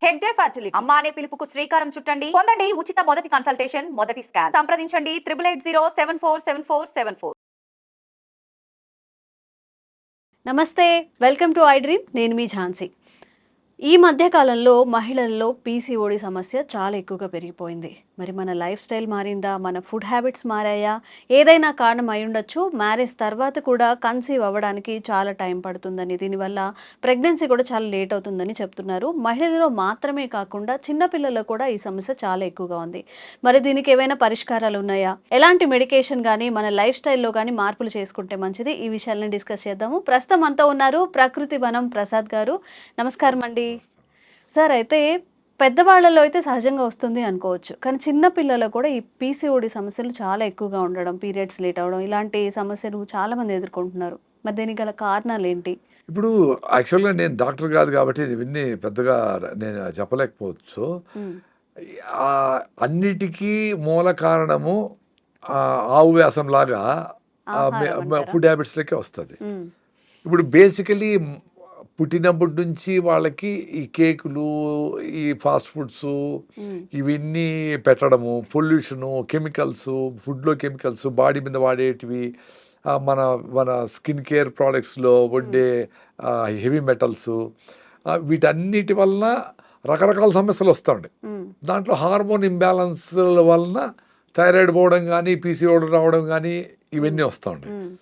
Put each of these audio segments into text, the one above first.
Hegde fertility అమ్మ అనే పిలుపుకు శ్రీకారం చుట్టండి. పొందండి ఉచిత మొదటి కన్సల్టేషన్, మొదటి స్కాన్. సంప్రదించండి 8880747474. నమస్తే, వెల్కమ్ టు ఐ డ్రీమ్. నేను మీ ఝాన్సీ. ఈ మధ్య కాలంలో మహిళల్లో పీసీఓడి సమస్య చాలా ఎక్కువగా పెరిగిపోయింది. మరి మన లైఫ్ స్టైల్ మారిందా, మన ఫుడ్ హ్యాబిట్స్ మారాయా, ఏదైనా కారణం అయి ఉండొచ్చు. మ్యారేజ్ తర్వాత కూడా కన్సీవ్ అవ్వడానికి చాలా టైం పడుతుందని, దీనివల్ల ప్రెగ్నెన్సీ కూడా చాలా లేట్ అవుతుందని చెప్తున్నారు. మహిళలలో మాత్రమే కాకుండా చిన్నపిల్లల్లో కూడా ఈ సమస్య చాలా ఎక్కువగా ఉంది. మరి దీనికి ఏవైనా పరిష్కారాలు ఉన్నాయా, ఎలాంటి మెడికేషన్ కానీ మన లైఫ్ స్టైల్లో కానీ మార్పులు చేసుకుంటే మంచిది, ఈ విషయాలను డిస్కస్ చేద్దాము. ప్రస్తుతం అంతా ఉన్నారు ప్రకృతి వనం ప్రసాద్ గారు. నమస్కారం అండి సార్. అయితే పెద్దవాళ్ళలో అయితే సహజంగా వస్తుంది అనుకోవచ్చు, కానీ చిన్న పిల్లలు కూడా ఈ పీసీఓడి సమస్యలు చాలా ఎక్కువగా ఉండడం, పీరియడ్స్ లేట్ అవడం, ఇలాంటి సమస్యలు చాలా మంది ఎదుర్కొంటున్నారు. మరి దీనికి గల కారణాలు ఏంటి? ఇప్పుడు యాక్చువల్‌గా నేను డాక్టర్ కాదు కాబట్టి ఇవన్నీ పెద్దగా నేను చెప్పలేకపోవచ్చు. ఉమ్, అన్నిటికీ మూల కారణము ఆవు వ్యాసంలాగా ఆహారం అంటారా? ఫుడ్ హ్యాబిట్స్‌లోకే వస్తది. ఉమ్, ఇప్పుడు బేసికలీ పుట్టినప్పటి నుంచి వాళ్ళకి ఈ కేకులు, ఈ ఫాస్ట్ ఫుడ్స్ ఉమ్, ఇవన్నీ పెట్టడము, పొల్యూషను, కెమికల్సు, ఫుడ్‌లో కెమికల్స్, బాడీ మీద వాడేటివి, మన మన స్కిన్ కేర్ ప్రోడక్ట్స్‌లో ఉండే హెవీ మెటల్సు, వీటన్నిటి వలన రకరకాల సమస్యలు వస్తుంటాయి. ఉమ్, దాంట్లో హార్మోన్ ఇంబ్యాలెన్స్ల వలన థైరాయిడ్ పోవడం కానీ, పీసీఓడి రావడం కానీ ఇవన్నీ వస్తూ ఉన్నాయి. ఉమ్,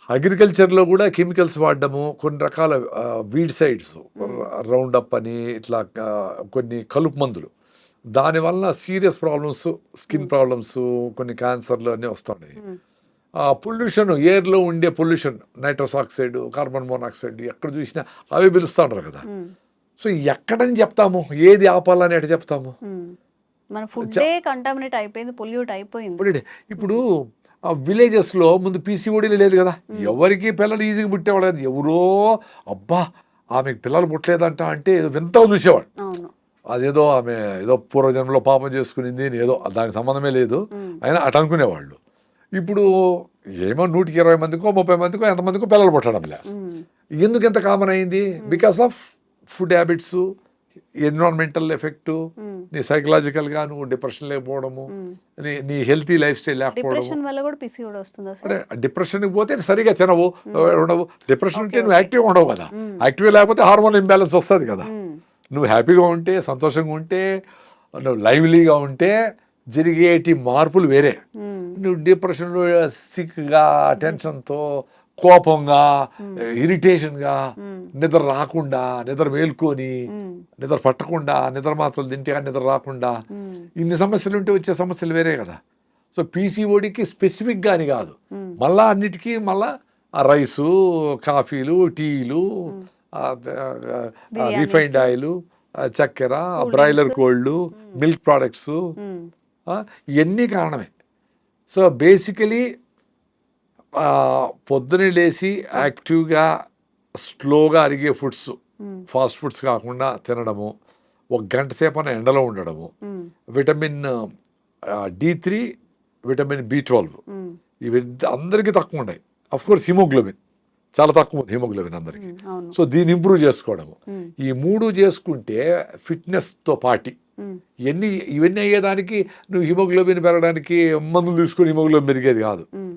అగ్రికల్చర్లో కూడా కెమికల్స్ వాడడము, కొన్ని రకాల వీడ్సైడ్స్, రౌండ్ అప్ అని ఇట్లా కొన్ని కలుపు మందులు, దానివల్ల సీరియస్ ప్రాబ్లమ్స్, స్కిన్ ప్రాబ్లమ్స్, కొన్ని క్యాన్సర్లు అన్నీ వస్తున్నాయి. ఉమ్, పొల్యూషన్, ఎయిర్లో ఉండే pollution, nitrous oxide, carbon monoxide ఎక్కడ చూసినా అవే పిలుస్తూ ఉంటారు కదా. ఉమ్, సో ఎక్కడని చెప్తాము, ఏది ఆపాలని ఎట్లా చెప్తాము? ఉమ్. మన ఫుడ్డే కంటామినేట్ అయిపోయింది, పొల్యూట్ అయిపోయింది. ఇప్పుడు విలేజెస్లో ముందు పీసీఓడీలు లేదు కదా, ఎవరికి పిల్లలు ఈజీగా పుట్టేవాడు కదా. ఎవరో అబ్బా ఆమెకు పిల్లలు పుట్టలేదంట అంటే ఏదో వింతగా చూసేవాడు. అవును. అదేదో ఆమె ఏదో పూర్వజన్మలో పాపం చేసుకునింది, ఏదో దానికి సంబంధమే లేదు అయినా అటు అనుకునేవాళ్ళు. ఇప్పుడు ఏమో 120 మందికో 30 మందికో ఎంతమందికో పిల్లలు పుట్టడం లే. ఉమ్, ఎందుకు ఎంత కామన్ అయింది? Because of food habits, environmental effect, um, నీ సైకలాజికల్గా నువ్వు డిప్రెషన్ లేకపోవడము, ఉమ్. నీ హెల్తీ లైఫ్ స్టైల్ లేకపోవడము. డిప్రెషన్ వల్ల కూడా పీసీఓడి వస్తుందా సార్? అంటే డిప్రెషన్కి పోతే సరిగా తినవు, ఉండవు. డిప్రెషన్ ఉంటే నువ్వు యాక్టివ్గా ఉండవు కదా. ఉమ్. యాక్టివ్గా లేకపోతే హార్మోన్ ఇంబ్యాలెన్స్ వస్తుంది కదా. ఉమ్, నువ్వు హ్యాపీగా ఉంటే, సంతోషంగా ఉంటే, నువ్వు లైవ్లీగా ఉంటే జరిగేటి మార్పులు వేరే. ఉమ్, నువ్వు డిప్రెషన్లో సిక్గా, టెన్షన్తో, కోపంగా, ఇరిటేషన్గా, నిద్ర రాకుండా, నిద్ర మేల్కొని, ఉమ్, నిద్ర పట్టకుండా, నిద్ర మాత్రలు తింటే కానీ నిద్ర రాకుండా, ఉమ్, ఇన్ని సమస్యలు ఉంటే వచ్చే సమస్యలు వేరే కదా. సో పీసీఓడికి స్పెసిఫిక్గా అని కాదు, ఉమ్, మళ్ళా అన్నిటికీ మళ్ళా రైసు, కాఫీలు, టీలు, బిర్యానీస్, రిఫైన్డ్ ఆయిల్, చక్కెర, కూల్ బ్రాయిలర్ డ్రింక్స్, కోళ్ళు, మిల్క్ ప్రోడక్ట్స్, ఉమ్, ఇవన్నీ కారణమే. సో బేసికలీ పొద్దునే లేచి యాక్టివ్గా, స్లోగా అరిగే ఫుడ్స్, ఉమ్, ఫాస్ట్ ఫుడ్స్ కాకుండా తినడము, ఒక గంట సేపన ఎండలో ఉండడము, ఉమ్, విటమిన్ D3, విటమిన్ B12 ఉమ్, ఇవి అందరికీ తక్కువ ఉన్నాయి. అఫ్కోర్స్ హిమోగ్లోబిన్ చాలా తక్కువ ఉంది, హిమోగ్లోబిన్ అందరికీ. ఉమ్, అవును. సో దీన్ని ఇంప్రూవ్ చేసుకోవడము, ఉమ్, ఈ 3 చేసుకుంటే ఫిట్నెస్తో పాటి ఉమ్, ఇవన్నీ అయ్యేదానికి నువ్వు హిమోగ్లోబిన్ పెరగడానికి మందులు తీసుకుని హిమోగ్లోబిన్ పెరిగేది కాదు. ఉమ్,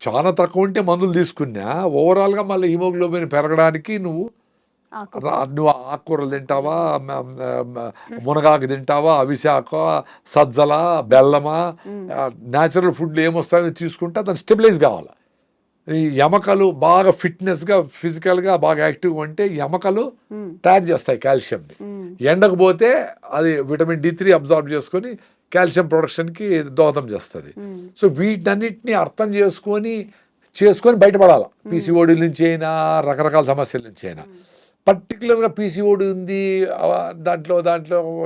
చాలా తక్కువ ఉంటే మందులు తీసుకున్నా ఓవరాల్గా మళ్ళీ హిమోగ్లోబిన్ పెరగడానికి నువ్వు ఆకు, నువ్వు ఆకుకూరలు తింటావా, మునగాకు తింటావా, అవిశాఖ, సజ్జల, బెల్లమా, ఉమ్, న్యాచురల్ ఫుడ్లు ఏమొస్తాయో తీసుకుంటే దాన్ని స్టెబిలైజ్ కావాలి. ఈ ఎముకలు బాగా ఫిట్నెస్గా, ఫిజికల్గా బాగా యాక్టివ్గా ఉంటే ఎముకలు ఉమ్, తయారు చేస్తాయి కాల్షియంని. ఉమ్, ఎండకు పోతే అది విటమిన్ D3 అబ్జార్బ్ చేసుకొని కాల్షియం ప్రొడక్షన్కి దోహదం చేస్తుంది. ఉమ్, సో వీటన్నిటిని అర్థం చేసుకొని బయటపడాలి. పీసీఓడి నుంచి అయినా, రకరకాల సమస్యల నుంచి అయినా. పర్టికులర్గా పీసీఓడి ఉంది, దాంట్లో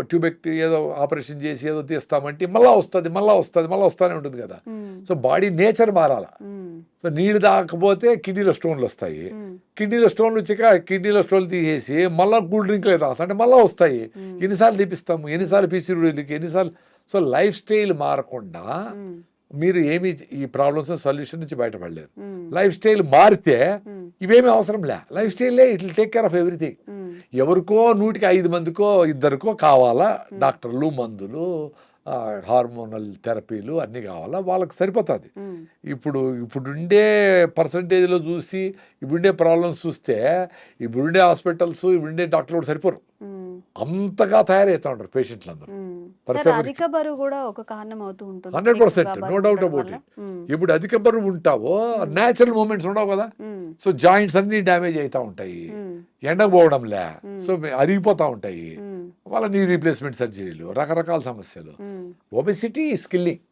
ట్యూబెక్టరీ ఏదో ఆపరేషన్ చేసి ఏదో తీస్తామంటే మళ్ళీ వస్తూనే ఉంటుంది కదా. ఉమ్, సో బాడీ నేచర్ మారాలి. ఉమ్, సో నీళ్ళు తాగకపోతే కిడ్నీలో స్టోన్లు వస్తాయి. ఉమ్, కిడ్నీలో స్టోన్లు వచ్చాక కిడ్నీలో స్టోన్లు తీసేసి మళ్ళీ కూల్ డ్రింక్లు తాగుతా అంటే మళ్ళీ వస్తాయి. ఎన్నిసార్లు తీపిస్తాము, ఎన్నిసార్లు పీసీఓడికి, ఎన్నిసార్లు. సో లైఫ్ స్టైల్ మారకుండా ఉమ్, మీరు ఏమి ఈ ప్రాబ్లమ్స్ సొల్యూషన్ నుంచి బయటపడలేరు. లైఫ్ స్టైల్ మారితే ఇవేమీ అవసరం లే. లైఫ్ స్టైలే it will take care of everything. ఎవరికో 100కి 5 మందికో 2కో కావాలా డాక్టర్లు, మందులు, హార్మోనల్ థెరపీలు అన్నీ కావాలా, వాళ్ళకి సరిపోతుంది. ఇప్పుడుండే పర్సంటేజ్లో చూసి ఇప్పుడుండే ప్రాబ్లమ్స్ చూస్తే ఇప్పుడుండే హాస్పిటల్స్ ఇప్పుడుండే డాక్టర్లు కూడా సరిపోరు. అంతగా తయారవుతా ఉంటారు పేషెంట్లు అందరూ. అధిక బరువు కూడా ఒక కారణం అవుతూ ఉంటుంది. 100%, నో డౌట్ అబౌట్ ఇట్. ఇప్పుడు అధిక బరువు ఉంటావో న్యాచురల్ మూమెంట్స్ ఉండవు కదా, సో జాయింట్స్ అన్ని డ్యామేజ్ అవుతా ఉంటాయి, ఎండకు పోవడంలే, సో అరిగిపోతా ఉంటాయి, వాళ్ళ నీ రీప్లేస్మెంట్ సర్జరీలు, రకరకాల సమస్యలు. Obesity is killing,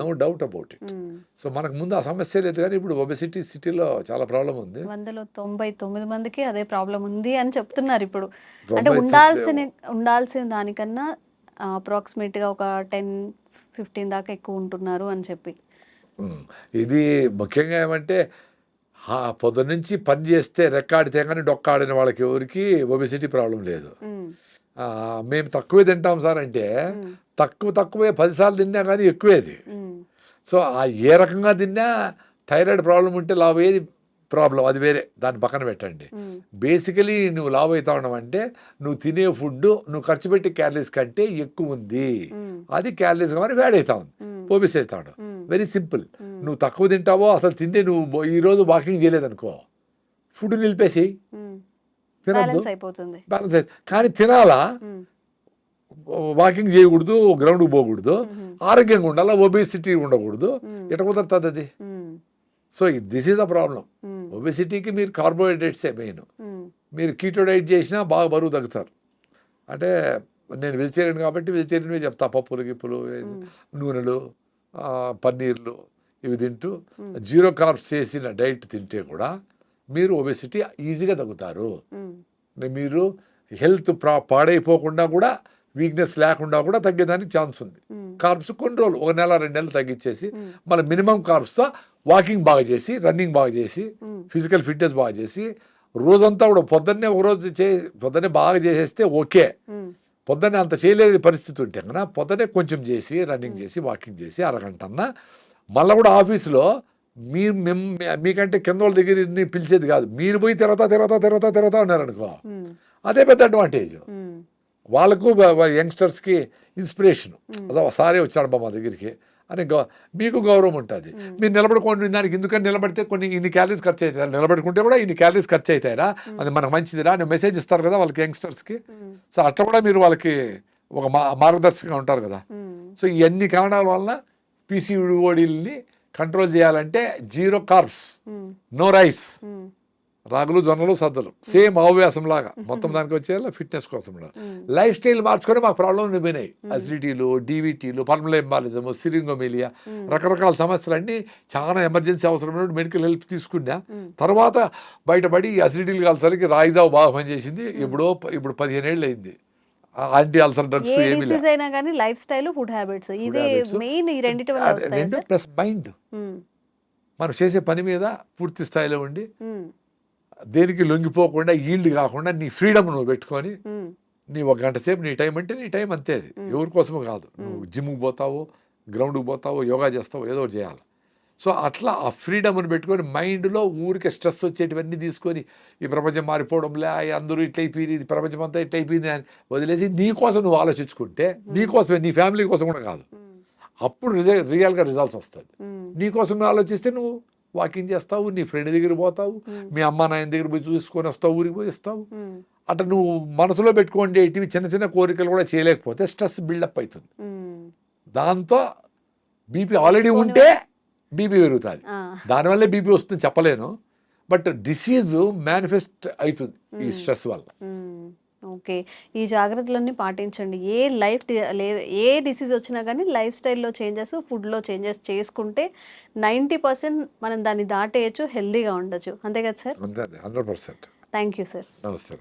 no doubt about it. So మనకు ముందు ఆ సమస్య లేదు, కానీ ఇప్పుడు ఒబెసిటీ సిటీలో చాలా ప్రాబ్లం ఉంది. 100లో 99 మందికి అదే ప్రాబ్లం ఉంది అని చెప్తున్నారు ఇప్పుడు. అంటే 99 ఉండాల్సిన దానికన్నా అప్రాక్సిమేట్ గా ఒక 10-15 దాకా ఎక్కువ ఉంటున్నారు అని చెప్పి. ఇది ముఖ్యంగా ఏమంటే పొద్దున్నుంచి పని చేస్తే రెక్కాడితే కానీ డొక్కాడిన వాళ్ళకి ఎవరికి ఒబెసిటీ ప్రాబ్లం లేదు. మేము తక్కువే తింటాం సార్ అంటే తక్కువే 10 సార్లు తిన్నా కానీ ఎక్కువేది. సో ఏ రకంగా తిన్నా థైరాయిడ్ ప్రాబ్లం ఉంటే లావు ఏది ప్రాబ్లం అది వేరే, దాన్ని పక్కన పెట్టండి. బేసికలీ నువ్వు లావు అవుతా ఉన్నావంటే నువ్వు తినే ఫుడ్ నువ్వు ఖర్చు పెట్టే క్యాలరీస్ కంటే ఎక్కువ ఉంది, అది క్యాలరీస్ కానీ వేడి అవుతా ఉంది, ఓబెస్ అవుతాడు. Very simple. నువ్వు తక్కువ తింటావో అసలు తింటే నువ్వు ఈరోజు వాకింగ్ చేయలేదనుకో, ఫుడ్ నిలిపేసి తినద్దు, బ్యాలెన్స్ అయితే. కానీ తినాలా, వాకింగ్ చేయకూడదు, గ్రౌండ్కి పోకూడదు, ఆరోగ్యంగా ఉండాలా, ఒబేసిటీ ఉండకూడదు, ఎట్లా కుదరుతుంది అది? So this is the problem. ఒబెసిటీకి మీరు కార్బోహైడ్రేట్సే మెయిన్. మీరు కీటో డైట్ చేసినా బాగా బరువు తగ్గుతారు. అంటే నేను వెజిటేరియన్ కాబట్టి వెజిటేరియన్వే చెప్తా, పప్పులు గిప్పులు, నూనెలు, పన్నీర్లు ఇవి తింటూ జీరో కార్బ్స్ చేసిన డైట్ తింటే కూడా మీరు ఒబెసిటీ ఈజీగా తగ్గుతారు. మీరు హెల్త్ పాడైపోకుండా కూడా, వీక్నెస్ లేకుండా కూడా తగ్గేదానికి ఛాన్స్ ఉంది. కార్బ్స్ కొన్ని రోజులు, 1 నెల 2 నెలలు తగ్గించేసి మళ్ళీ మినిమం కార్బ్స్తో వాకింగ్ బాగా చేసి, రన్నింగ్ బాగా చేసి, ఫిజికల్ ఫిట్నెస్ బాగా చేసి, రోజంతా కూడా పొద్దున్నే ఒకరోజు పొద్దున్నే బాగా చేసేస్తే ఓకే. పొద్దున్నే అంత చేయలేని పరిస్థితి ఉంటే కన్నా పొద్దున్నే కొంచెం చేసి, రన్నింగ్ చేసి, వాకింగ్ చేసి అరగంట అన్నా, మళ్ళీ కూడా ఆఫీసులో మీకంటే కింద వాళ్ళ దగ్గర పిలిచేది కాదు, మీరు పోయి తిరగతా ఉన్నారనుకో, అదే పెద్ద అడ్వాంటేజ్. వాళ్ళకు యంగ్స్టర్స్కి ఇన్స్పిరేషన్, అదో సారే వచ్చాడు మా దగ్గరికి అని మీకు గౌరవం ఉంటుంది. మీరు నిలబడుకోండి దానికి, ఎందుకని నిలబడితే కొన్ని ఇన్ని క్యాలరీస్ ఖర్చు అవుతాయి, నిలబడుకుంటే కూడా ఇన్ని క్యాలరీస్ ఖర్చు అవుతాయిరా, అది మనకు మంచిదిరా అని మెసేజ్ ఇస్తారు కదా వాళ్ళకి, యంగ్స్టర్స్కి. సో అట్లా కూడా మీరు వాళ్ళకి ఒక మార్గదర్శకంగా ఉంటారు కదా. సో ఇవన్నీ కారణాల వల్ల పీసీఓడీని కంట్రోల్ చేయాలంటే జీరో కార్బ్స్, నో రైస్, రాగులు, జొన్నలు, సద్దలు, సేమ్ అవవ్యాసం లాగా మొత్తం దానికి వచ్చేయాలి ఫిట్నెస్ కోసం. లైఫ్ స్టైల్ మార్చుకొని మాకు ప్రాబ్లమ్ నిపోయినాయి. అసిడిటీలు, డీవీటీలు, పల్మనరీ ఎంబాలిజము, సిరింగోమీలియా, రకరకాల సమస్యలన్నీ చాలా ఎమర్జెన్సీ అవసరమైన మెడికల్ హెల్ప్ తీసుకున్నా. తర్వాత బయటపడి అసిడిటీలు కాల్సరికి రాయిదావు బాగా పనిచేసింది. ఇప్పుడు 15 ఏళ్ళు అయింది. యాంటీ అల్సర్ డ్రగ్స్ ఏమి లేదు. లైఫ్ స్టైల్, ఫుడ్ హ్యాబిట్స్, ఇది మెయిన్. ఈ రెండిటి వల్ల వస్తాయి సార్. ప్లస్ మైండ్, మనం చేసే పని మీద పూర్తి స్థాయిలో ఉండి దేనికి లొంగిపోకుండా, ఈల్డ్ కాకుండా నీ ఫ్రీడమ్ నువ్వు పెట్టుకొని, నీ 1 గంట సేపు నీ టైం అంటే నీ టైం అంతే, అది ఎవరి కోసమో కాదు. నువ్వు జిమ్కి పోతావు, గ్రౌండ్కి పోతావు, యోగా చేస్తావు, ఏదో ఒకటి చేయాలి. సో అట్లా ఆ ఫ్రీడమ్ని పెట్టుకొని మైండ్లో ఊరికే స్ట్రెస్ వచ్చేటివన్నీ తీసుకొని ఈ ప్రపంచం మారిపోవడంలే, అందరూ ఇట్లయిపోయింది, ఇది ప్రపంచం అంతా ఇట్లయిపోయింది అని వదిలేసి నీ కోసం నువ్వు ఆలోచించుకుంటే, నీ కోసమే, నీ ఫ్యామిలీ కోసం కూడా కాదు, అప్పుడు రియల్గా రిజల్ట్స్ వస్తుంది. నీ కోసం నువ్వు ఆలోచిస్తే నువ్వు వాకింగ్ చేస్తావు, నీ ఫ్రెండ్ దగ్గర పోతావు, మీ అమ్మ నాయన దగ్గర పోయి చూసుకొని వస్తావు, ఊరికి పోయి వస్తావు. అట్లా నువ్వు మనసులో పెట్టుకోండి చిన్న చిన్న కోరికలు కూడా చేయలేకపోతే స్ట్రెస్ బిల్డప్ అవుతుంది. దాంతో బీపీ ఆల్రెడీ ఉంటే బీపీ పెరుగుతుంది, దానివల్లే బీపీ వస్తుంది చెప్పలేను, బట్ డిసీజ్ మేనిఫెస్ట్ అవుతుంది ఈ స్ట్రెస్ వల్ల. ఓకే, ఈ జాగ్రత్తలన్నీ పాటించండి. ఏ డిసీజ్ వచ్చినా కానీ లైఫ్ స్టైల్లో చేంజెస్, ఫుడ్లో చేంజెస్ చేసుకుంటే 90% మనం దాన్ని దాటేయచ్చు, హెల్దీగా ఉండొచ్చు. అంతే కదా సార్? 100%. Thank you sir. నమస్తే.